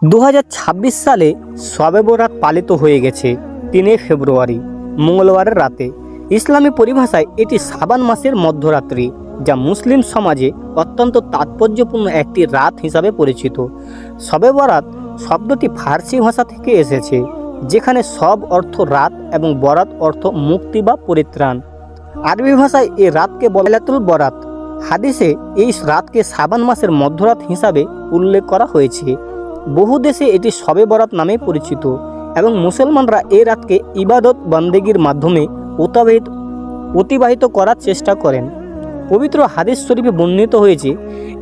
2026 সালে শবে বরাত পালিত হয়ে গেছে 3 ফেব্রুয়ারি মঙ্গলবারের রাতে। ইসলামী পরিভাষায় এটি শাবান মাসের মধ্যরাত্রি, যা মুসলিম সমাজে অত্যন্ত তাৎপর্যপূর্ণ একটি রাত হিসাবে পরিচিত। শবে বরাত শব্দটি ফার্সি ভাষা থেকে এসেছে, যেখানে সব অর্থ রাত এবং বরাত অর্থ মুক্তি বা পরিত্রাণ। আরবি ভাষায় এই রাতকে বলা লাইলাতুল বরাত। হাদিসে এই রাতকে শাবান মাসের মধ্যরাত হিসাবে উল্লেখ করা হয়েছে। বহু দেশে এটি শবে বরাত নামে পরিচিত এবং মুসলমানরা এই রাতকে ইবাদত বন্দেগীর মাধ্যমে অতিবাহিত করার চেষ্টা করেন। পবিত্র হাদিস শরীফে বর্ণিত হয়েছে,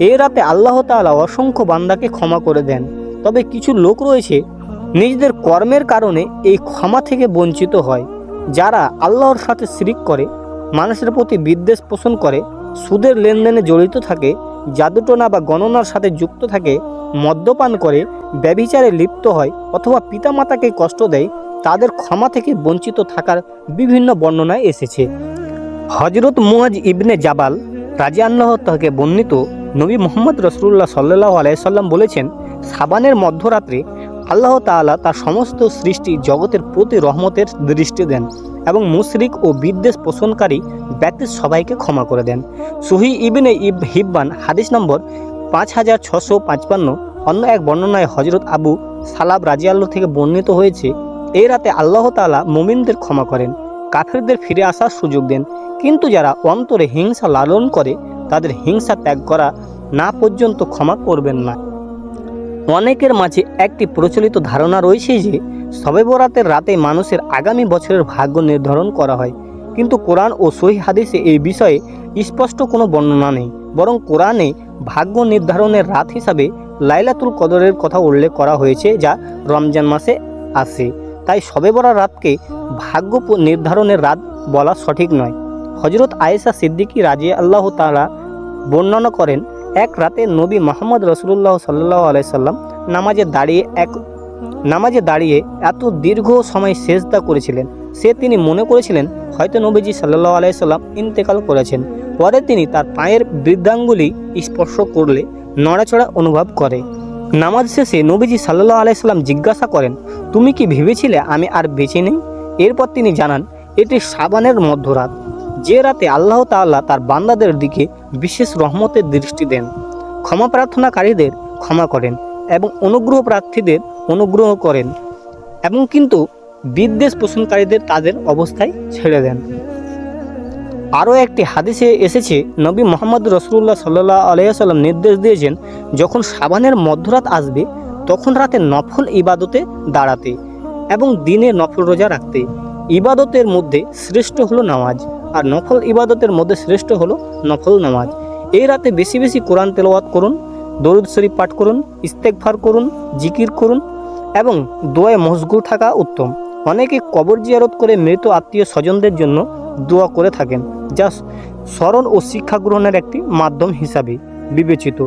এই রাতে আল্লাহ তাআলা অসংখ্য বান্দাকে ক্ষমা করে দেন। তবে কিছু লোক রয়েছে নিজেদের কর্মের কারণে এই ক্ষমা থেকে বঞ্চিত হয়। যারা আল্লাহর সাথে শিরিক করে, মানুষের প্রতি বিদ্বেষ পোষণ করে, সুদের লেনদেনে জড়িত থাকে, জাদুটোনা বা গণনার সাথে যুক্ত থাকে, মদ্যপান করে, ব্যভিচারে লিপ্ত হয় অথবা পিতামাতাকে কষ্ট দেয়, তাদের ক্ষমা থেকে বঞ্চিত থাকার বিভিন্ন বর্ণনায় এসেছে। হজরত মুআজ ইবনে জাবাল রাদিয়াল্লাহু থেকে বর্ণিত, নবী মুহাম্মদ রাসূলুল্লাহ সাল্লাল্লাহু আলাইহি সাল্লাম বলেছেন, শাবানের মধ্যরাত্রে আল্লাহ তাআলা তার সমস্ত সৃষ্টি জগতের প্রতি রহমতের দৃষ্টি দেন এবং মুশরিক ও বিদ্বেষ পোষণকারী ব্যতীত সবাইকে ক্ষমা করে দেন। সহিহ ইবনে হিব্বান হাদিস নম্বর 5655। অন্য এক বর্ণনায় হজরত আবু সালাব রাদিয়াল্লাহু থেকে বর্ণিত হয়েছে, এই রাতে আল্লাহ তাআলা মুমিনদের ক্ষমা করেন, কাফেরদের ফিরে আসার সুযোগ দেন, কিন্তু যারা অন্তরে হিংসা লালন করে তাদের হিংসা ত্যাগ করা না পর্যন্ত ক্ষমা করবেন না। অনেকের মাঝে একটি প্রচলিত ধারণা রয়েছে যে শবে বরাতের রাতে মানুষের আগামী বছরের ভাগ্য নির্ধারণ করা হয়, কিন্তু কোরআন ও সহিহ হাদিসে এই বিষয়ে স্পষ্ট কোনো বর্ণনা নেই। বরং কোরআনে ভাগ্য নির্ধারণের রাত হিসাবে লাইলাতুল কদরের কথা উল্লেখ করা হয়েছে, যা রমজান মাসে আসে। তাই শবে বরাত রাতকে ভাগ্য নির্ধারণের রাত বলা সঠিক নয়। হজরত আয়েশা সিদ্দিকী রাদিয়াল্লাহু তাআলা বর্ণনা করেন, এক রাতে নবী মুহাম্মদ রাসূলুল্লাহ সাল্লাল্লাহু আলাইহি সাল্লাম নামাজে দাঁড়িয়ে এত দীর্ঘ সময় সেজদা করেছিলেন, তিনি মনে করেছিলেন হয়তো নবীজি সাল্লাল্লাহু আলাইহি সাল্লাম ইন্তেকাল করেছেন। পরে তিনি তার পায়ের বৃদ্ধাঙ্গুলি স্পর্শ করলে নড়াচড়া অনুভব করে। নামাজ শেষে নবীজি সাল্লাল্লাহু আলাইহি সাল্লাম জিজ্ঞাসা করেন, তুমি কি ভেবেছিলে আমি আর বেঁচে নেই? এরপর তিনি জানান, এটি শাবানের মধ্যরাত, যে রাতে আল্লাহ তাআলা তার বান্দাদের দিকে বিশেষ রহমতের দৃষ্টি দেন, ক্ষমা প্রার্থনাকারীদের ক্ষমা করেন এবং অনুগ্রহ প্রার্থীদের অনুগ্রহ করেন, এবং কিন্তু বিদ্বেষ পোষণকারীদের তাদের অবস্থায় ছেড়ে দেন। আরও একটি হাদিসে এসেছে, নবী মুহাম্মদ রাসূলুল্লাহ সাল্লাল্লাহু আলাইহি সাল্লাম নির্দেশ দিয়েছেন, যখন শাবানের মধ্যরাত আসবে তখন রাতে নফল ইবাদতে দাঁড়াতে এবং দিনে নফল রোজা রাখতে। ইবাদতের মধ্যে শ্রেষ্ঠ হলো নামাজ, আর নফল ইবাদতের মধ্যে শ্রেষ্ঠ হলো নফল নামাজ। এই রাতে বেশি বেশি কোরআন তেলাওয়াত করুন, দরুদ শরীফ পাঠ করুন, ইস্তেগফার করুন, জিকির করুন এবং দোয়ায় মশগুল থাকা উত্তম। অনেকে কবর জিয়ারত করে মৃত আত্মীয় স্বজনদের জন্য দোয়া করে থাকেন, যা স্মরণ ও শিক্ষা গ্রহণের একটি মাধ্যম হিসাবে বিবেচিত।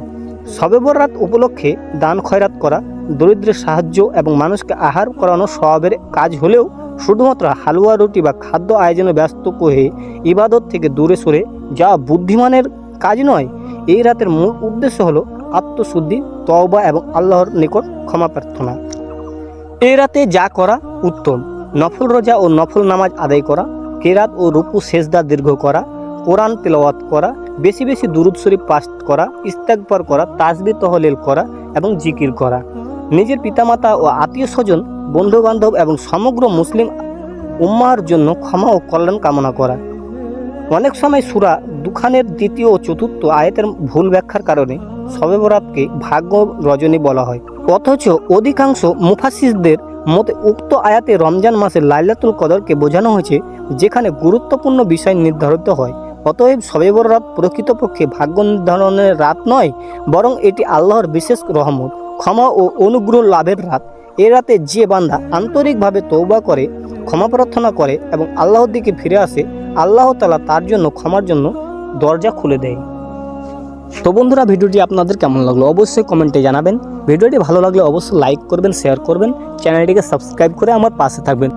শবে বরাত উপলক্ষে দান খয়রাত করা, দরিদ্রের সাহায্য এবং মানুষকে আহার করানো সওয়াবের কাজ হলেও শুধুমাত্র হালুয়া রুটি বা খাদ্য আয়োজনে ব্যস্ত হয়ে ইবাদত থেকে দূরে সরে যাওয়া বুদ্ধিমানের কাজ নয়। এই রাতের মূল উদ্দেশ্য হলো আত্মশুদ্ধি, তওবা এবং আল্লাহর নিকট ক্ষমা প্রার্থনা। এই রাতে যা করা উত্তম: নফল রোজা ও নফল নামাজ আদায় করা, কেরাত ও রুকু সেজদা দীর্ঘ করা, কোরআন তেলাওয়াত করা, বেশি বেশি দুরূদ শরীফ পাঠ করা, ইস্তেগফার করা, তাসবিহ তহলিল করা এবং জিকির করা। নিজের পিতামাতা ও আত্মীয় স্বজন, বন্ধুবান্ধব এবং সমগ্র মুসলিম উম্মাহর জন্য ক্ষমা ও কল্যাণ কামনা করা। অনেক সময় সূরা দুখানের 2য় ও 4র্থ আয়াতের ভুল ব্যাখ্যার কারণে শবে বরাতকে ভাগ্য রজনী বলা হয়, অথচ অধিকাংশ মুফাসসিরদের মতে উক্ত আয়াতে রমজান মাসের লাইলাতুল কদরকে বোঝানো হয়েছে, যেখানে গুরুত্বপূর্ণ বিষয় নির্ধারিত হয়। অতএব শবে বরাত প্রকৃতপক্ষে ভাগ্য নির্ধারণের রাত নয়, বরং এটি আল্লাহর বিশেষ রহমত, ক্ষমা ও অনুগ্রহ লাভের রাত। এ রাতে যে বান্দা আন্তরিকভাবে তওবা করে, ক্ষমা প্রার্থনা করে এবং আল্লাহর দিকে ফিরে আসে, আল্লাহ তাআলা তার জন্য ক্ষমার জন্য দরজা খুলে দেয়। তো বন্ধুরা, ভিডিওটি আপনাদের কেমন লাগলো অবশ্যই কমেন্টে জানাবেন। ভিডিওটি ভালো লাগলে অবশ্যই লাইক করবেন, শেয়ার করবেন, চ্যানেলটিকে সাবস্ক্রাইব করে আমার পাশে থাকবেন।